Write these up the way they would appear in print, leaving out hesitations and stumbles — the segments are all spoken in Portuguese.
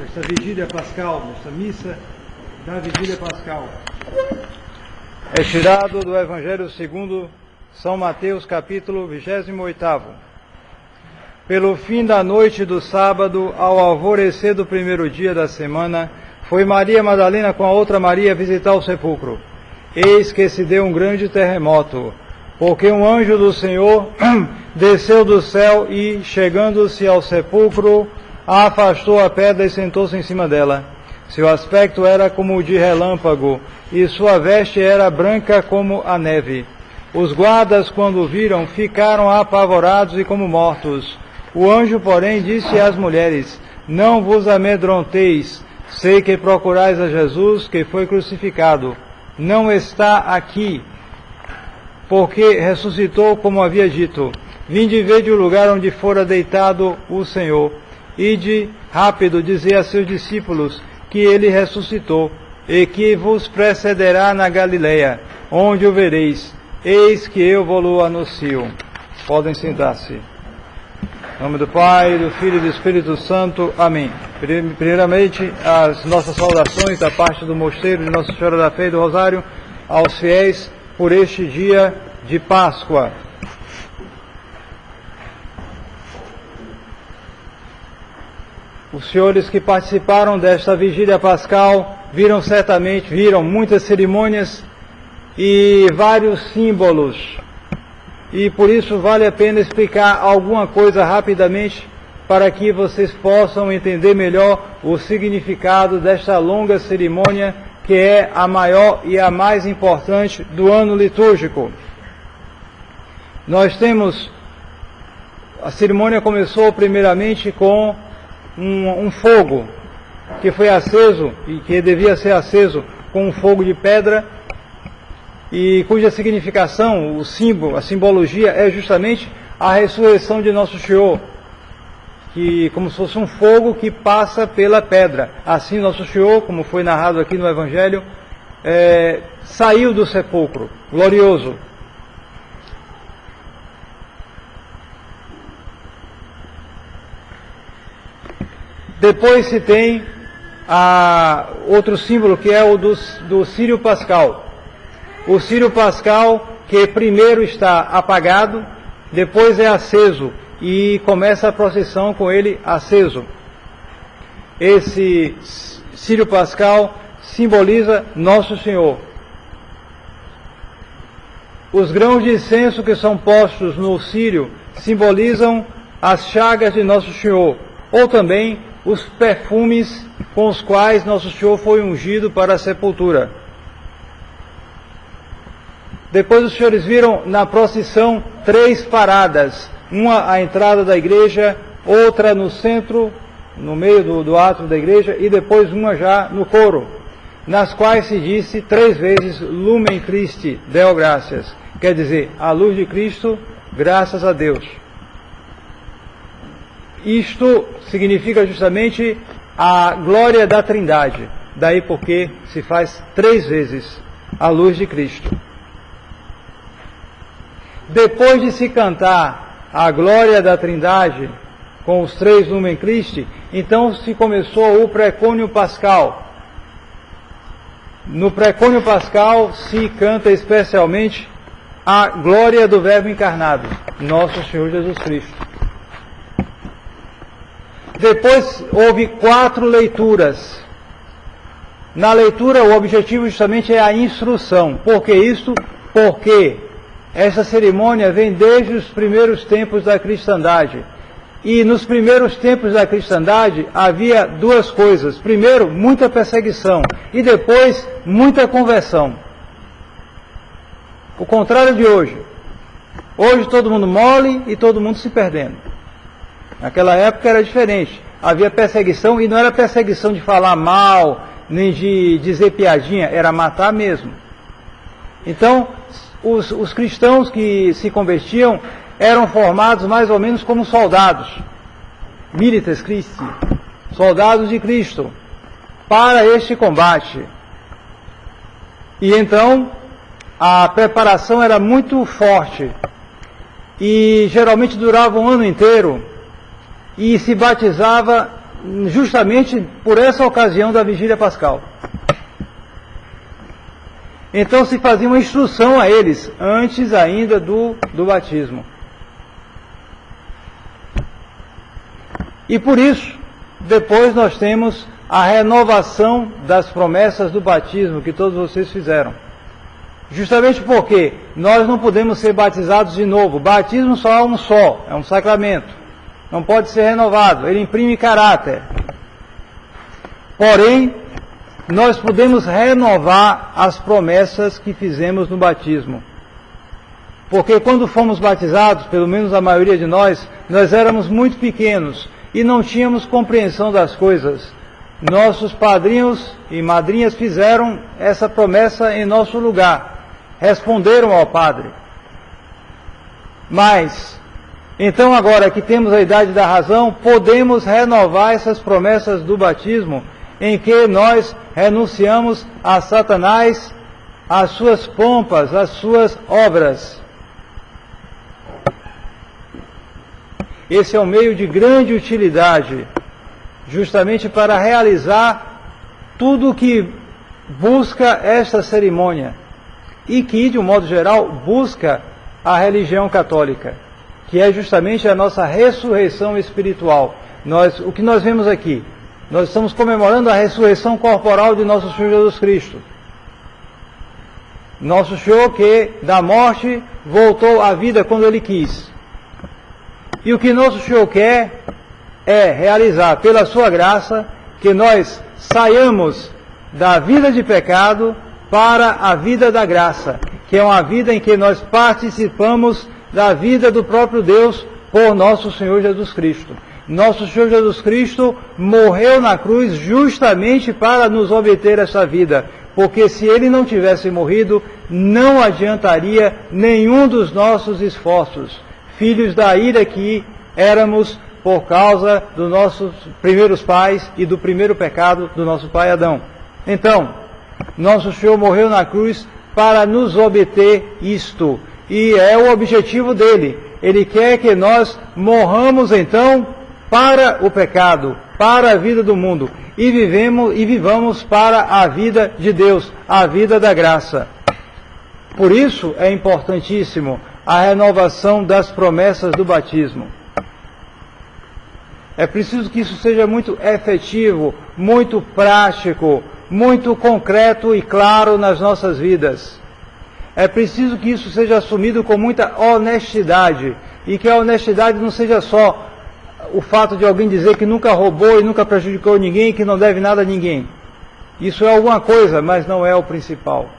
nesta vigília pascal, nesta missa da vigília pascal. É tirado do Evangelho segundo São Mateus, capítulo 28. Pelo fim da noite do sábado, ao alvorecer do primeiro dia da semana, foi Maria Madalena com a outra Maria visitar o sepulcro. Eis que se deu um grande terremoto, porque um anjo do Senhor desceu do céu e, chegando-se ao sepulcro, afastou a pedra e sentou-se em cima dela. Seu aspecto era como o de relâmpago, e sua veste era branca como a neve. Os guardas, quando o viram, ficaram apavorados e como mortos. O anjo, porém, disse às mulheres: não vos amedronteis, sei que procurais a Jesus, que foi crucificado. Não está aqui, porque ressuscitou como havia dito. Vinde ver o lugar onde fora deitado o Senhor. Ide rápido dizer a seus discípulos que ele ressuscitou, e que vos precederá na Galileia, onde o vereis. Eis que eu vou-lo anuncio. Podem sentar-se. Em nome do Pai, do Filho e do Espírito Santo. Amém. Primeiramente, as nossas saudações da parte do Mosteiro de Nossa Senhora da Fé e do Rosário aos fiéis por este dia de Páscoa. Os senhores que participaram desta vigília pascal viram muitas cerimônias e vários símbolos. E por isso vale a pena explicar alguma coisa rapidamente para que vocês possam entender melhor o significado desta longa cerimônia, que é a maior e a mais importante do ano litúrgico. A cerimônia começou primeiramente com um fogo que foi aceso e que devia ser aceso com um fogo de pedra, e cuja significação, o símbolo, a simbologia é justamente a ressurreição de Nosso Senhor, que como se fosse um fogo que passa pela pedra. Assim Nosso Senhor, como foi narrado aqui no Evangelho, saiu do sepulcro, glorioso. Depois se tem outro símbolo, que é o do Círio Pascal. O Círio Pascal, que primeiro está apagado, depois é aceso, e começa a procissão com ele aceso. Esse Círio Pascal simboliza Nosso Senhor. Os grãos de incenso que são postos no círio simbolizam as chagas de Nosso Senhor, ou também os perfumes com os quais Nosso Senhor foi ungido para a sepultura. Depois os senhores viram na procissão 3 paradas, uma à entrada da igreja, outra no centro, no meio do átrio da igreja, e depois uma já no coro, nas quais se disse 3 vezes Lumen Christi, Deo Gracias, quer dizer, a luz de Cristo, graças a Deus. Isto significa justamente a glória da Trindade, daí porque se faz 3 vezes a luz de Cristo. Depois de se cantar a glória da Trindade com os 3 Lumen Christi, então se começou o Precônio Pascal. No Precônio Pascal se canta especialmente a glória do Verbo encarnado, Nosso Senhor Jesus Cristo. Depois houve 4 leituras. Na leitura o objetivo justamente é a instrução. Por que isto? Porque essa cerimônia vem desde os primeiros tempos da cristandade. E nos primeiros tempos da cristandade havia 2 coisas. Primeiro, muita perseguição, e depois, muita conversão. O contrário de hoje. Hoje todo mundo mole e todo mundo se perdendo. Naquela época era diferente. Havia perseguição, e não era perseguição de falar mal, nem de dizer piadinha, era matar mesmo. Então, os cristãos que se convertiam eram formados mais ou menos como soldados, milites Christi, soldados de Cristo, para este combate. E então, a preparação era muito forte, e geralmente durava um ano inteiro, e se batizava justamente por essa ocasião da vigília pascal. Então se fazia uma instrução a eles, antes ainda do batismo. E por isso, depois nós temos a renovação das promessas do batismo que todos vocês fizeram. Justamente porque nós não podemos ser batizados de novo. O batismo só é um sacramento. Não pode ser renovado, ele imprime caráter. Porém, nós podemos renovar as promessas que fizemos no batismo. Porque quando fomos batizados, pelo menos a maioria de nós éramos muito pequenos e não tínhamos compreensão das coisas. Nossos padrinhos e madrinhas fizeram essa promessa em nosso lugar. Responderam ao Padre. Mas, então agora que temos a idade da razão, podemos renovar essas promessas do batismo, em que nós renunciamos a Satanás, às suas pompas, às suas obras. Esse é um meio de grande utilidade, justamente para realizar tudo o que busca esta cerimônia, e que, de um modo geral, busca a religião católica, que é justamente a nossa ressurreição espiritual. O que nós vemos aqui, nós estamos comemorando a ressurreição corporal de nosso Senhor Jesus Cristo. Nosso Senhor que da morte voltou à vida quando Ele quis. E o que nosso Senhor quer é realizar, pela sua graça, que nós saiamos da vida de pecado para a vida da graça, que é uma vida em que nós participamos da vida do próprio Deus por nosso Senhor Jesus Cristo. Nosso Senhor Jesus Cristo morreu na cruz justamente para nos obter essa vida, porque se Ele não tivesse morrido, não adiantaria nenhum dos nossos esforços, filhos da ira que éramos por causa dos nossos primeiros pais e do primeiro pecado do nosso pai Adão. Então, nosso Senhor morreu na cruz para nos obter isto, e é o objetivo dele. Ele quer que nós morramos então para o pecado, para a vida do mundo, e vivamos para a vida de Deus, a vida da graça. Por isso é importantíssimo a renovação das promessas do batismo. É preciso que isso seja muito efetivo, muito prático, muito concreto e claro nas nossas vidas. É preciso que isso seja assumido com muita honestidade, e que a honestidade não seja só o fato de alguém dizer que nunca roubou e nunca prejudicou ninguém, que não deve nada a ninguém. Isso é alguma coisa, mas não é o principal.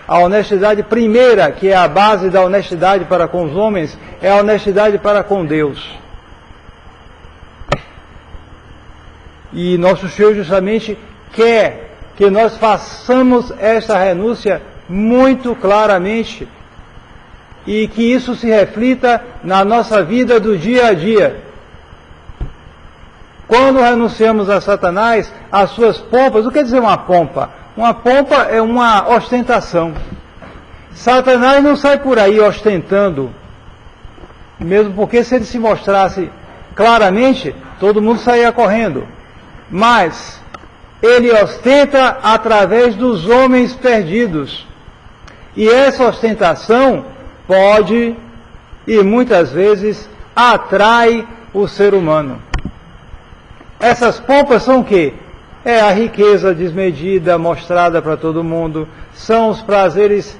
A honestidade primeira, que é a base da honestidade para com os homens, é a honestidade para com Deus. E nosso Senhor justamente quer que nós façamos esta renúncia muito claramente, e que isso se reflita na nossa vida do dia a dia. Quando renunciamos a Satanás, às suas pompas, o que quer dizer uma pompa? Uma pompa é uma ostentação. Satanás não sai por aí ostentando, mesmo porque se ele se mostrasse claramente, todo mundo saía correndo. Mas ele ostenta através dos homens perdidos. E essa ostentação pode, e muitas vezes, atrai o ser humano. Essas pompas são o quê? É a riqueza desmedida mostrada para todo mundo, são os prazeres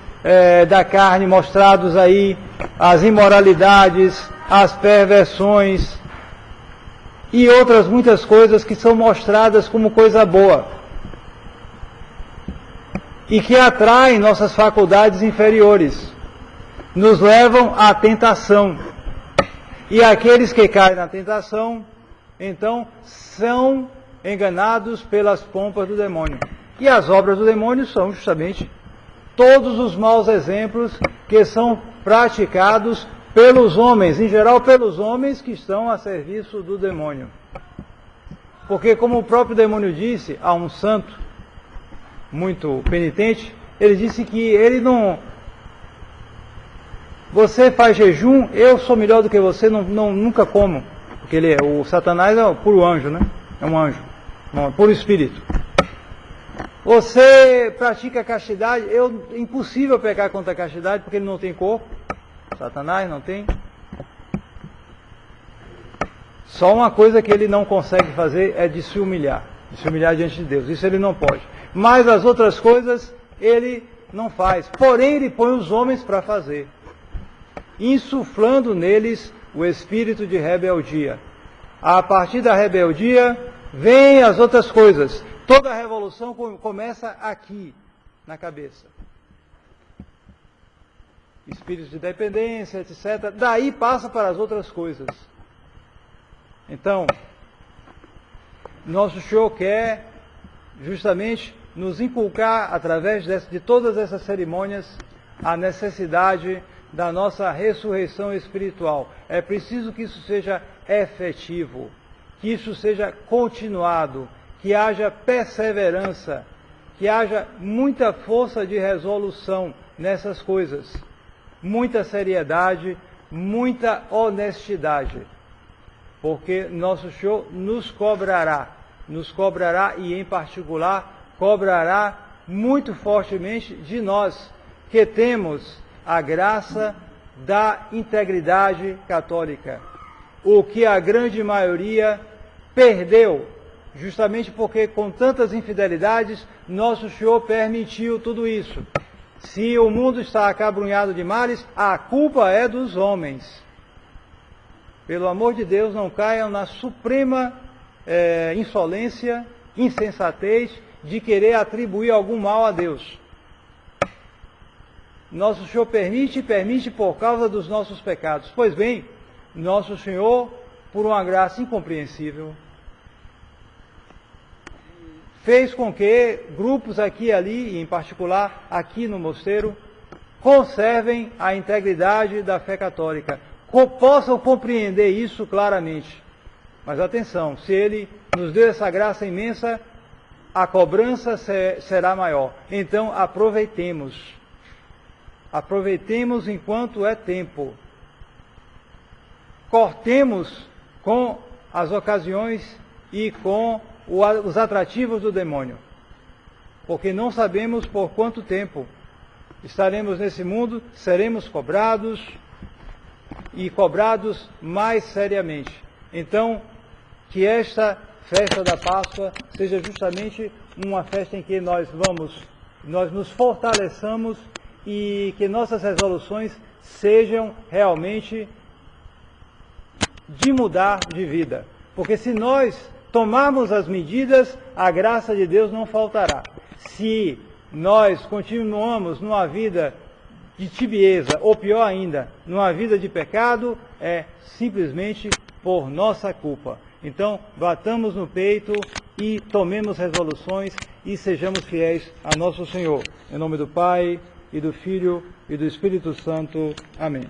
da carne mostrados aí, as imoralidades, as perversões e outras muitas coisas que são mostradas como coisa boa e que atraem nossas faculdades inferiores, nos levam à tentação. E aqueles que caem na tentação, então, são enganados pelas pompas do demônio. E as obras do demônio são justamente todos os maus exemplos que são praticados pelos homens, em geral pelos homens que estão a serviço do demônio. Porque, como o próprio demônio disse a um santo muito penitente, ele disse que ele não... Você faz jejum, eu sou melhor do que você, nunca como. porque o Satanás é um puro anjo, né? É um anjo, um puro espírito. Você pratica castidade, é impossível pecar contra a castidade porque ele não tem corpo. Satanás não tem. Só uma coisa que ele não consegue fazer é de se humilhar diante de Deus. Isso ele não pode. Mas as outras coisas ele não faz. Porém, ele põe os homens para fazer, insuflando neles o espírito de rebeldia. A partir da rebeldia, vêm as outras coisas. Toda a revolução começa aqui, na cabeça. Espírito de dependência, etc. Daí passa para as outras coisas. Então, nosso Senhor quer justamente nos inculcar, através de todas essas cerimônias, a necessidade da nossa ressurreição espiritual. É preciso que isso seja efetivo, que isso seja continuado, que haja perseverança, que haja muita força de resolução nessas coisas, muita seriedade, muita honestidade, porque nosso Senhor nos cobrará e, em particular, cobrará muito fortemente de nós, que temos a graça da integridade católica, o que a grande maioria perdeu, justamente porque com tantas infidelidades, nosso Senhor permitiu tudo isso. Se o mundo está acabrunhado de males, a culpa é dos homens. Pelo amor de Deus, não caiam na suprema insolência, insensatez de querer atribuir algum mal a Deus. Nosso Senhor permite por causa dos nossos pecados. Pois bem, nosso Senhor, por uma graça incompreensível, fez com que grupos aqui e ali, em particular aqui no mosteiro, conservem a integridade da fé católica, possam compreender isso claramente. Mas atenção, se Ele nos deu essa graça imensa, a cobrança será maior. Então aproveitemos enquanto é tempo. Cortemos com as ocasiões e com os atrativos do demônio, porque não sabemos por quanto tempo estaremos nesse mundo, seremos cobrados e cobrados mais seriamente. Então, que esta festa da Páscoa seja justamente uma festa em que nós nos fortaleçamos e que nossas resoluções sejam realmente de mudar de vida. Porque se nós tomarmos as medidas, a graça de Deus não faltará. Se nós continuamos numa vida de tibieza, ou pior ainda, numa vida de pecado, é simplesmente por nossa culpa. Então, batamos no peito e tomemos resoluções e sejamos fiéis a nosso Senhor. Em nome do Pai, e do Filho, e do Espírito Santo. Amém.